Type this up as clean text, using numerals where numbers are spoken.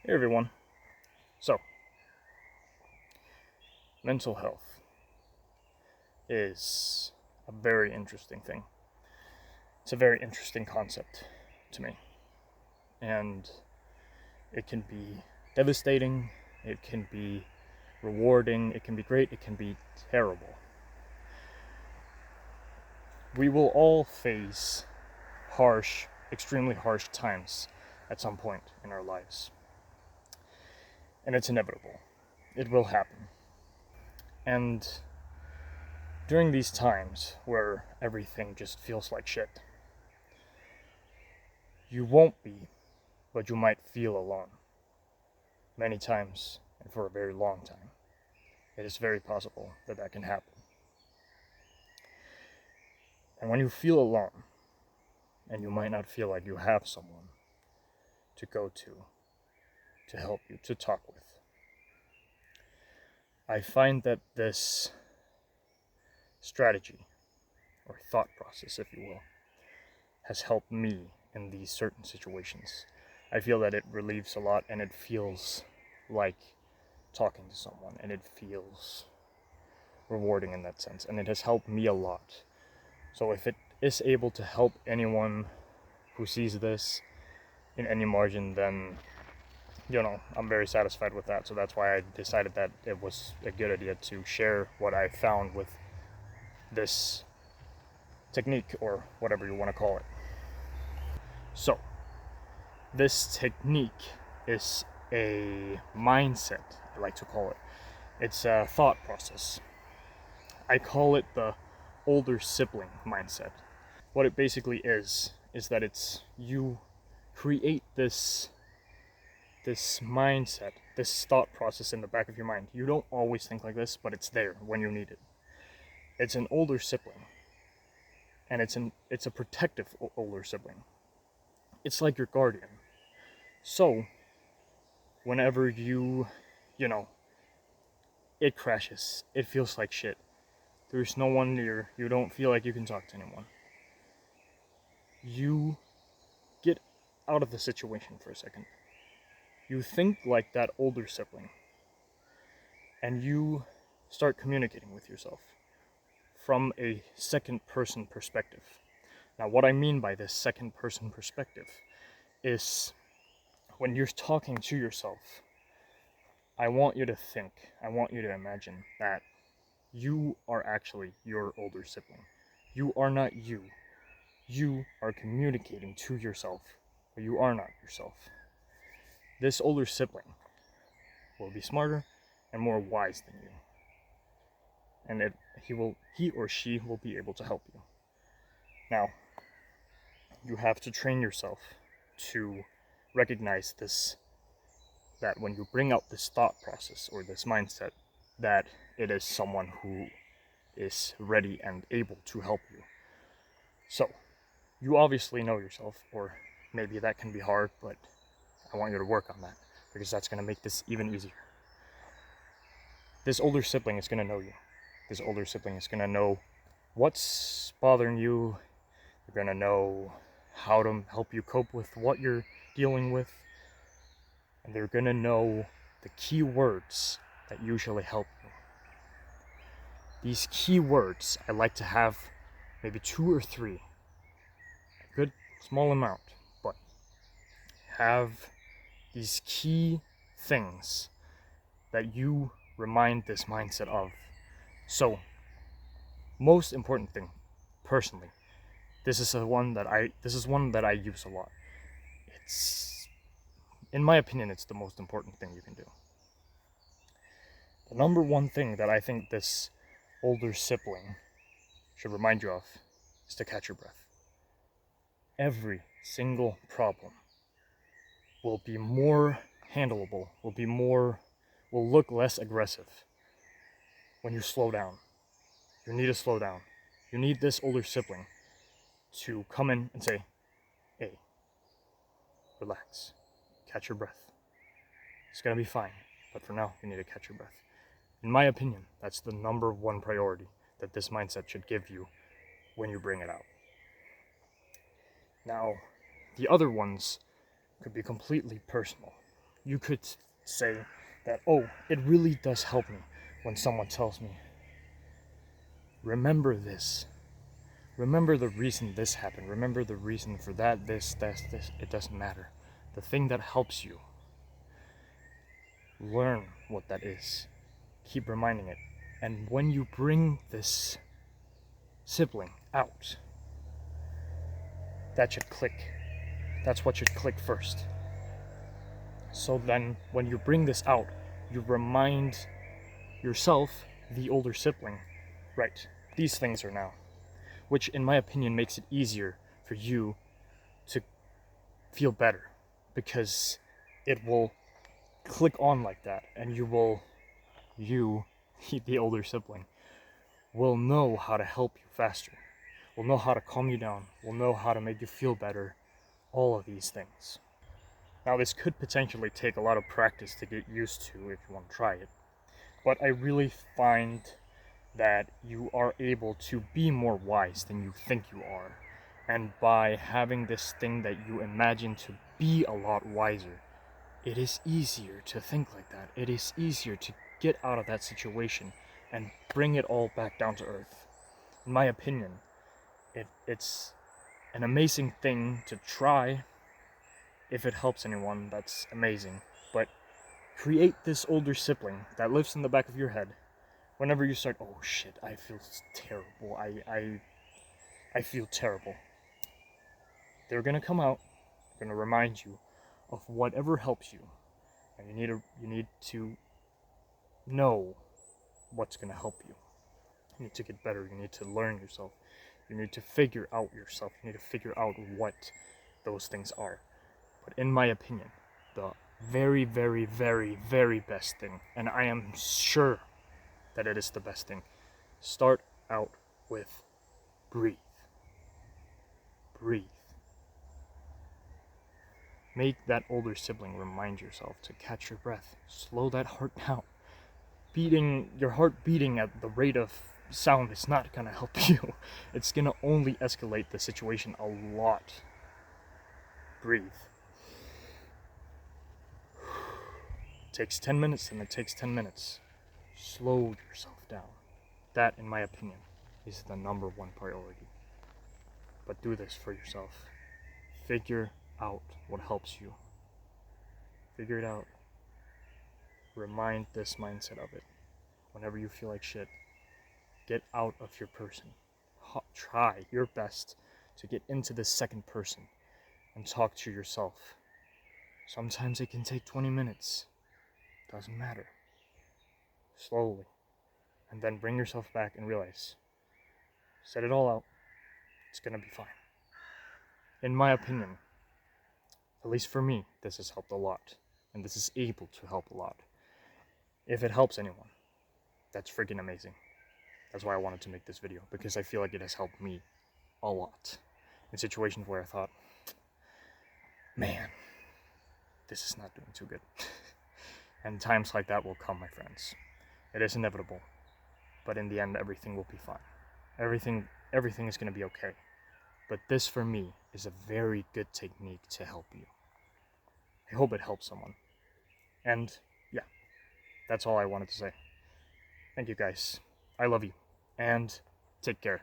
Hey everyone. So, mental health is a very interesting thing. It's a very interesting concept to me. And it can be devastating, it can be rewarding, it can be great, it can be terrible. We will all face harsh, extremely harsh times at some point in our lives. And it's inevitable. It will happen. And during these times where everything just feels like shit, you won't be, but you might feel alone. Many times, and for a very long time. It is very possible that that can happen. And when you feel alone, and you might not feel like you have someone to go to help you, to talk with, I find that this strategy, or thought process, if you will, has helped me in these certain situations. I feel that it relieves a lot, and it feels like talking to someone, and it feels rewarding in that sense, and it has helped me a lot. So if it is able to help anyone who sees this in any margin, then I'm very satisfied with that. So that's why I decided that it was a good idea to share what I found with this technique, or whatever you want to call it. So this technique is a mindset, I like to call it. It's a thought process. I call it the older sibling mindset. What it basically is that it's you create this mindset, this thought process in the back of your mind. You don't always think like this, but it's there when you need it. It's an older sibling, and it's a protective older sibling. It's like your guardian. So whenever it crashes, it feels like shit. There's no one near. You don't feel like you can talk to anyone. You get out of the situation for a second. You think like that older sibling, and you start communicating with yourself from a second person perspective. Now, what I mean by this second person perspective is when you're talking to yourself, I want you to imagine that you are actually your older sibling. You are not you. You are communicating to yourself, but you are not yourself. This older sibling will be smarter and more wise than you. And he or she will be able to help you. Now, you have to train yourself to recognize this, that when you bring out this thought process or this mindset, that it is someone who is ready and able to help you. So, you obviously know yourself, or maybe that can be hard, but I want you to work on that, because that's going to make this even easier. This older sibling is going to know you. This older sibling is going to know what's bothering you. They're going to know how to help you cope with what you're dealing with. And they're going to know the key words that usually help you. These key words, I like to have maybe 2 or 3. A good small amount, but have these key things that you remind this mindset of. So, most important thing, personally, this is one that I use a lot. It's, in my opinion, it's the most important thing you can do. The number one thing that I think this older sibling should remind you of is to catch your breath. Every single problem will be more handleable, will look less aggressive when you slow down. You need to slow down. You need this older sibling to come in and say, hey, relax, catch your breath. It's gonna be fine, but for now, you need to catch your breath. In my opinion, that's the number one priority that this mindset should give you when you bring it out. Now, the other ones could be completely personal. You could say that, oh, it really does help me when someone tells me, remember this. Remember the reason this happened. Remember the reason for that, this. It doesn't matter. The thing that helps you, learn what that is. Keep reminding it. And when you bring this sibling out, that should click. That's what should click first. So then, when you bring this out, you remind yourself, the older sibling, right, these things are now. Which, in my opinion, makes it easier for you to feel better. Because it will click on like that, and you, the older sibling, will know how to help you faster. Will know how to calm you down. Will know how to make you feel better. All of these things. Now, this could potentially take a lot of practice to get used to if you want to try it. But I really find that you are able to be more wise than you think you are. And by having this thing that you imagine to be a lot wiser, it is easier to think like that. It is easier to get out of that situation and bring it all back down to earth. In my opinion, it's an amazing thing to try. If it helps anyone, that's amazing. But create this older sibling that lives in the back of your head. Whenever you start, oh shit, I feel terrible. I feel terrible. They're gonna come out, gonna remind you of whatever helps you. And you need to know what's gonna help you. You need to get better, you need to learn yourself. You need to figure out yourself. You need to figure out what those things are. But in my opinion, the very, very, very, very best thing, and I am sure that it is the best thing, start out with breathe. Breathe. Make that older sibling remind yourself to catch your breath. Slow that heart down. Your heart beating at the rate of sound is not gonna help you. It's gonna only escalate the situation a lot. Breathe. It takes 10 minutes, and it takes 10 minutes. Slow yourself down. That, in my opinion, is the number one priority. But do this for yourself. Figure out what helps you. Figure it out. Remind this mindset of it. Whenever you feel like shit, get out of your person. Try your best to get into this second person and talk to yourself. Sometimes it can take 20 minutes. Doesn't matter. Slowly. And then bring yourself back and realize, set it all out. It's gonna be fine. In my opinion, at least for me, this has helped a lot. And this is able to help a lot. If it helps anyone, that's freaking amazing. That's why I wanted to make this video, because I feel like it has helped me a lot. In situations where I thought, man, this is not doing too good. And times like that will come, my friends. It is inevitable. But in the end, everything will be fine. Everything is going to be okay. But this, for me, is a very good technique to help you. I hope it helps someone. And, yeah, that's all I wanted to say. Thank you, guys. I love you. And take care.